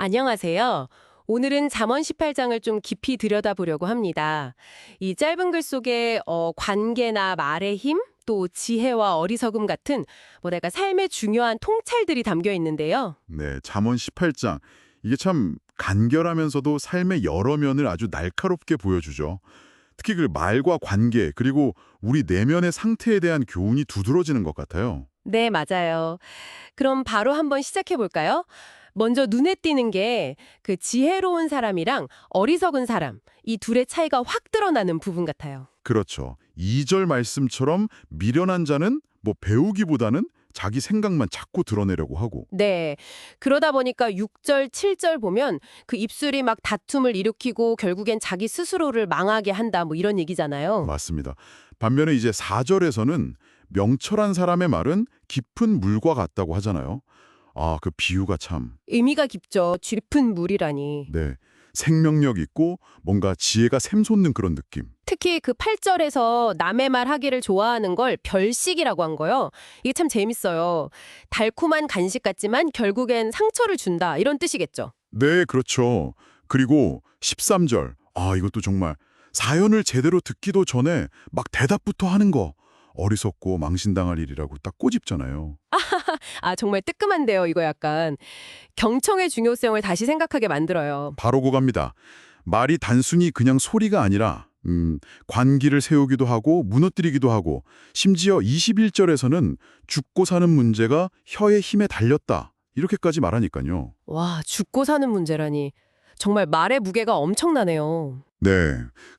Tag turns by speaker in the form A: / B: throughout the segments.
A: 안녕하세요. 오늘은 잠언 18장을 좀 깊이 들여다보려고 합니다. 이 짧은 글 속에 관계나 말의 힘, 또 지혜와 어리석음 같은 뭐랄까 삶의 중요한 통찰들이 담겨 있는데요.
B: 네, 잠언 18장. 이게 참 간결하면서도 삶의 여러 면을 아주 날카롭게 보여주죠. 특히 그 말과 관계, 그리고 우리 내면의 상태에 대한 교훈이 두드러지는 것 같아요.
A: 네, 맞아요. 그럼 바로 한번 시작해 볼까요? 먼저 눈에 띄는 게 그 지혜로운 사람이랑 어리석은 사람, 이 둘의 차이가 확 드러나는 부분 같아요.
B: 그렇죠. 2절 말씀처럼 미련한 자는 배우기보다는 자기 생각만 자꾸 드러내려고 하고.
A: 네. 그러다 보니까 6절, 7절 보면 그 입술이 막 다툼을 일으키고 결국엔 자기 스스로를 망하게 한다, 뭐 이런 얘기잖아요.
B: 맞습니다. 반면에 이제 4절에서는 명철한 사람의 말은 깊은 물과 같다고 하잖아요. 아, 그 비유가 참.
A: 의미가 깊죠. 깊은 물이라니.
B: 네. 생명력 있고 뭔가 지혜가 샘솟는 그런 느낌.
A: 특히 그 8절에서 남의 말 하기를 좋아하는 걸 별식이라고 한 거요. 이게 참 재밌어요. 달콤한 간식 같지만 결국엔 상처를 준다, 이런 뜻이겠죠.
B: 네, 그렇죠. 그리고 13절. 아, 이것도 정말 사연을 제대로 듣기도 전에 막 대답부터 하는 거. 어리석고 망신당할 일이라고 딱 꼬집잖아요.
A: 아, 정말 뜨끔한데요, 이거 약간. 경청의 중요성을 다시 생각하게 만들어요.
B: 바로 그겁니다. 말이 단순히 그냥 소리가 아니라 관기를 세우기도 하고 무너뜨리기도 하고 심지어 21절에서는 죽고 사는 문제가 혀의 힘에 달렸다. 이렇게까지 말하니까요.
A: 와, 죽고 사는 문제라니. 정말 말의 무게가 엄청나네요.
B: 네.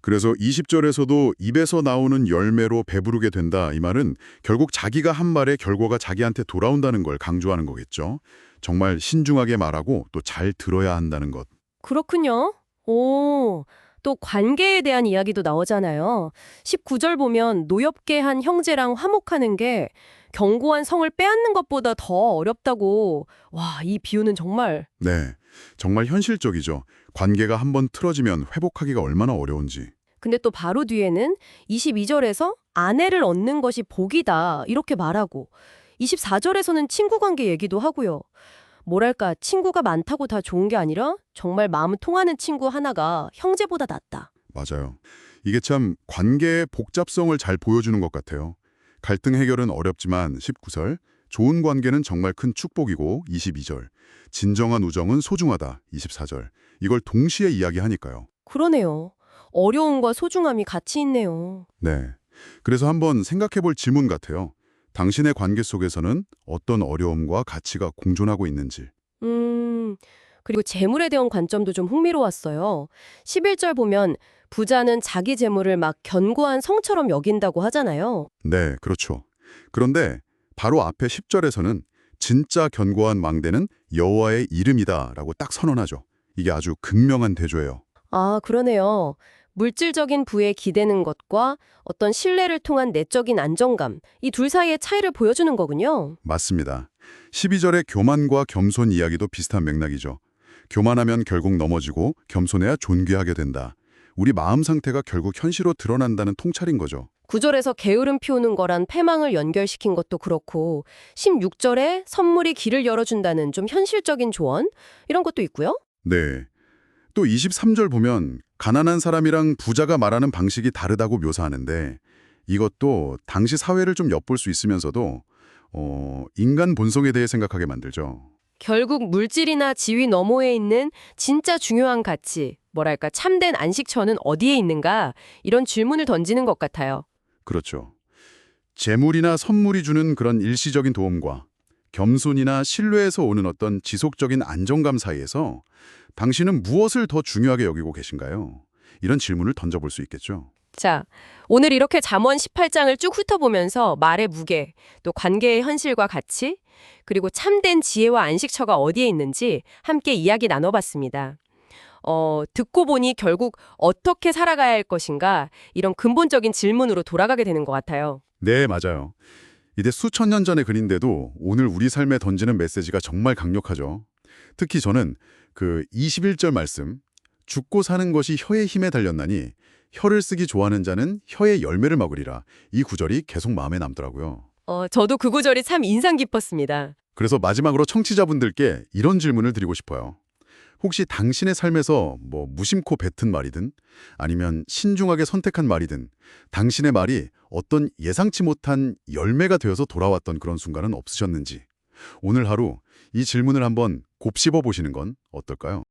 B: 그래서 20절에서도 입에서 나오는 열매로 배부르게 된다. 이 말은 결국 자기가 한 말의 결과가 자기한테 돌아온다는 걸 강조하는 거겠죠. 정말 신중하게 말하고 또 잘 들어야 한다는 것.
A: 그렇군요. 오, 또 관계에 대한 이야기도 나오잖아요. 19절 보면 노엽게 한 형제랑 화목하는 게 견고한 성을 빼앗는 것보다 더 어렵다고. 와, 이 비유는 정말.
B: 네. 정말 현실적이죠. 관계가 한번 틀어지면 회복하기가 얼마나 어려운지.
A: 근데 또 바로 뒤에는 22절에서 아내를 얻는 것이 복이다, 이렇게 말하고 24절에서는 친구 관계 얘기도 하고요. 뭐랄까, 친구가 많다고 다 좋은 게 아니라 정말 마음 통하는 친구 하나가 형제보다 낫다.
B: 맞아요. 이게 참 관계의 복잡성을 잘 보여주는 것 같아요. 갈등 해결은 어렵지만 19절, 좋은 관계는 정말 큰 축복이고 22절, 진정한 우정은 소중하다 24절, 이걸 동시에 이야기하니까요.
A: 그러네요. 어려움과 소중함이 같이 있네요.
B: 네. 그래서 한번 생각해 볼 질문 같아요. 당신의 관계 속에서는 어떤 어려움과 가치가 공존하고 있는지.
A: 음, 그리고 재물에 대한 관점도 좀 흥미로웠어요. 11절 보면 부자는 자기 재물을 막 견고한 성처럼 여긴다고 하잖아요.
B: 네, 그렇죠. 그런데 바로 앞에 10절에서는 진짜 견고한 망대는 여호와의 이름이다라고 딱 선언하죠. 이게 아주 극명한 대조예요.
A: 아, 그러네요. 물질적인 부에 기대는 것과 어떤 신뢰를 통한 내적인 안정감, 이 둘 사이의 차이를 보여주는 거군요.
B: 맞습니다. 12절의 교만과 겸손 이야기도 비슷한 맥락이죠. 교만하면 결국 넘어지고 겸손해야 존귀하게 된다. 우리 마음 상태가 결국 현실로 드러난다는 통찰인 거죠.
A: 9절에서 게으름 피우는 거란 패망을 연결시킨 것도 그렇고 16절에 선물이 길을 열어준다는 좀 현실적인 조언? 이런 것도 있고요.
B: 네. 또 23절 보면 가난한 사람이랑 부자가 말하는 방식이 다르다고 묘사하는데 이것도 당시 사회를 좀 엿볼 수 있으면서도 인간 본성에 대해 생각하게 만들죠.
A: 결국 물질이나 지위 너머에 있는 진짜 중요한 가치, 뭐랄까 참된 안식처는 어디에 있는가? 이런 질문을 던지는 것 같아요.
B: 그렇죠. 재물이나 선물이 주는 그런 일시적인 도움과 겸손이나 신뢰에서 오는 어떤 지속적인 안정감 사이에서 당신은 무엇을 더 중요하게 여기고 계신가요? 이런 질문을 던져볼 수 있겠죠.
A: 자, 오늘 이렇게 잠언 18장을 쭉 훑어보면서 말의 무게, 또 관계의 현실과 가치, 그리고 참된 지혜와 안식처가 어디에 있는지 함께 이야기 나눠봤습니다. 듣고 보니 결국 어떻게 살아가야 할 것인가, 이런 근본적인 질문으로 돌아가게 되는 것 같아요.
B: 네, 맞아요. 이제 수천 년 전의 글인데도 오늘 우리 삶에 던지는 메시지가 정말 강력하죠. 특히 저는 그 21절 말씀, 죽고 사는 것이 혀의 힘에 달렸나니 혀를 쓰기 좋아하는 자는 혀의 열매를 먹으리라. 이 구절이 계속 마음에 남더라고요.
A: 저도 그 구절이 참 인상 깊었습니다.
B: 그래서 마지막으로 청취자분들께 이런 질문을 드리고 싶어요. 혹시 당신의 삶에서 뭐 무심코 뱉은 말이든 아니면 신중하게 선택한 말이든 당신의 말이 어떤 예상치 못한 열매가 되어서 돌아왔던 그런 순간은 없으셨는지 오늘 하루 이 질문을 한번 곱씹어 보시는 건 어떨까요?